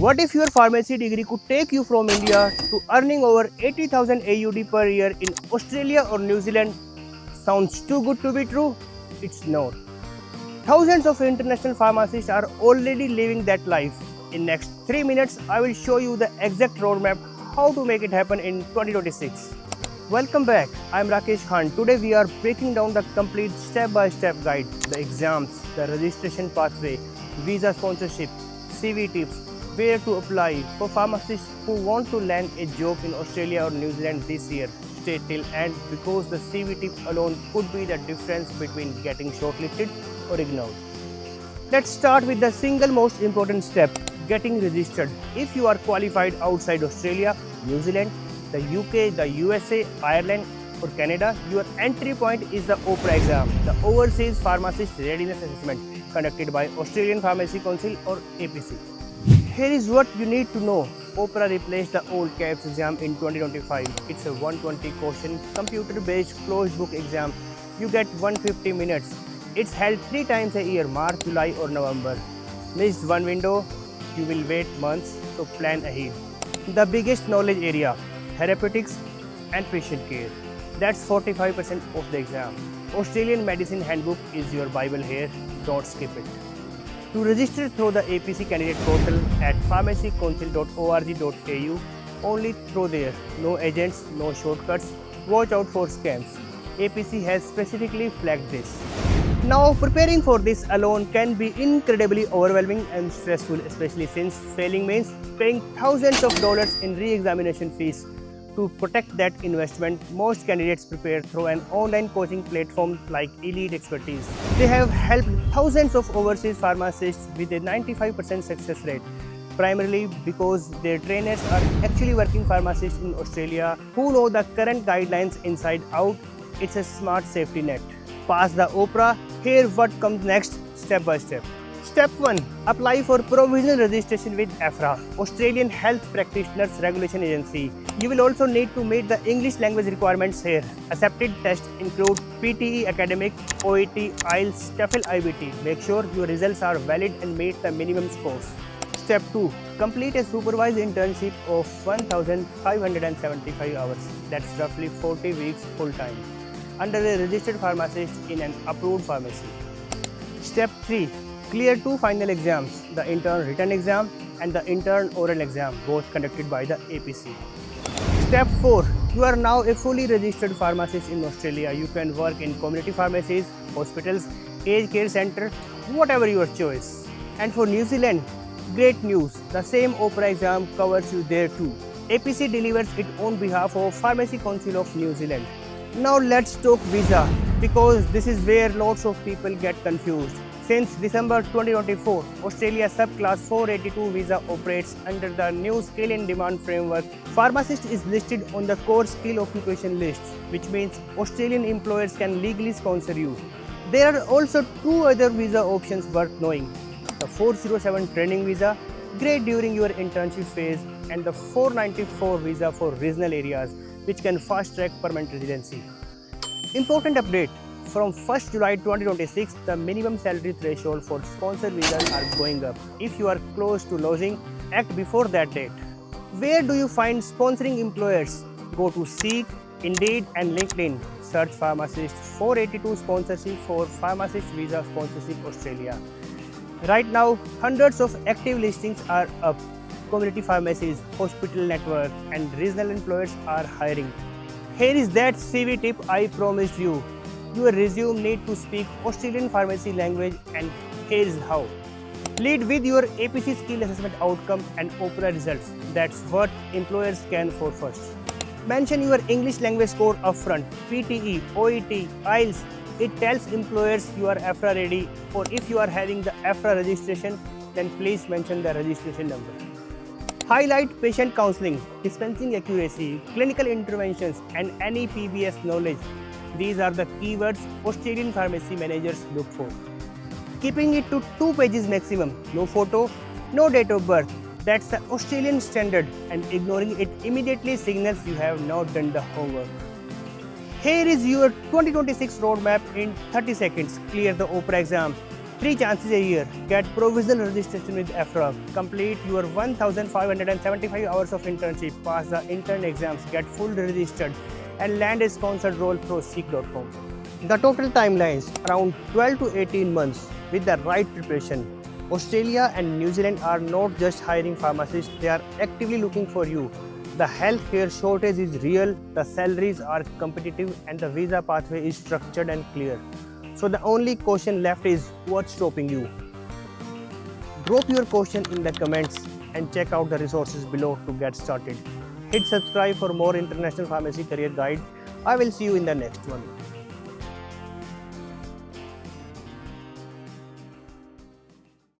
What if your pharmacy degree could take you from India to earning over 80,000 AUD per year in Australia or New Zealand? Sounds too good to be true? It's not. Thousands of international pharmacists are already living that life. In next 3 minutes, I will show you the exact roadmap how to make it happen in 2026. Welcome back. I am Rakesh Khan. Today we are breaking down the complete step-by-step guide, the exams, the registration pathway, visa sponsorship, CV tips, where to apply for pharmacists who want to land a job in Australia or New Zealand this year. Stay till end because the CV tip alone could be the difference between getting shortlisted or ignored. Let's start with the single most important step, getting registered. If you are qualified outside Australia, New Zealand, the UK, the USA, Ireland or Canada, your entry point is the OPRA exam, the Overseas Pharmacist Readiness Assessment conducted by Australian Pharmacy Council or APC. Here is what you need to know. OPRA replaced the old CAPS exam in 2025. It's a 120 question computer-based closed book exam. You get 150 minutes. It's held 3 times a year, March, July or November. Missed one window, you will wait months, so plan ahead. The biggest knowledge area, therapeutics and patient care. That's 45% of the exam. Australian Medicine Handbook is your Bible here, don't skip it. To register through the APC candidate portal at pharmacycouncil.org.au, only through there, no agents, no shortcuts, watch out for scams. APC has specifically flagged this. Now, preparing for this alone can be incredibly overwhelming and stressful, especially since failing means paying thousands of dollars in re-examination fees. To protect that investment, most candidates prepare through an online coaching platform like Elite Expertise. They have helped thousands of overseas pharmacists with a 95% success rate, primarily because their trainers are actually working pharmacists in Australia who know the current guidelines inside out. It's a smart safety net. Pass the OPRA, here what comes next step by step. Step 1. Apply for provisional registration with AHPRA, Australian Health Practitioners Regulation Agency. You will also need to meet the English language requirements here. Accepted tests include PTE Academic, OET, IELTS, TOEFL IBT. Make sure your results are valid and meet the minimum scores. Step 2. Complete a supervised internship of 1,575 hours. That's roughly 40 weeks full time under a registered pharmacist in an approved pharmacy. Step 3. Clear 2 final exams, the Intern written exam and the Intern oral exam, both conducted by the APC. Step 4. You are now a fully registered pharmacist in Australia. You can work in community pharmacies, hospitals, aged care centre, whatever your choice. And for New Zealand, great news, the same OPRA exam covers you there too. APC delivers it on behalf of Pharmacy Council of New Zealand. Now let's talk visa, because this is where lots of people get confused. Since December 2024, Australia's Subclass 482 visa operates under the new Skill in Demand framework. Pharmacist is listed on the core skill occupation list, which means Australian employers can legally sponsor you. There are also 2 other visa options worth knowing. The 407 training visa, great during your internship phase, and the 494 visa for regional areas, which can fast-track permanent residency. Important update. From 1st July 2026, the minimum salary threshold for sponsored visas are going up. If you are close to losing, act before that date. Where do you find sponsoring employers? Go to Seek, Indeed and LinkedIn. Search Pharmacist 482 sponsorship for Pharmacist Visa Sponsorship Australia. Right now, hundreds of active listings are up. Community pharmacies, hospital network and regional employers are hiring. Here is that CV tip I promised you. Your resume needs to speak Australian pharmacy language, and here is how. Lead with your APC skill assessment outcome and OPRA results. That's what employers scan for first. Mention your English language score upfront, PTE, OET, IELTS. It tells employers you are AHPRA ready, or if you are having the AHPRA registration, then please mention the registration number. Highlight patient counseling, dispensing accuracy, clinical interventions and any PBS knowledge. These are the keywords Australian pharmacy managers look for. Keeping it to 2 pages maximum, no photo, no date of birth. That's the Australian standard, and ignoring it immediately signals you have not done the homework. Here is your 2026 roadmap in 30 seconds. Clear the OPRA exam. 3 chances a year. Get provisional registration with AHPRA. Complete your 1,575 hours of internship. Pass the intern exams. Get full registered and land a sponsored role through seek.com. The total timelines around 12 to 18 months with the right preparation. Australia and New Zealand are not just hiring pharmacists, they are actively looking for you. The healthcare shortage is real, the salaries are competitive, and the visa pathway is structured and clear. So the only question left is what's stopping you? Drop your question in the comments and check out the resources below to get started. Hit subscribe for more international pharmacy career guide. I will see you in the next one.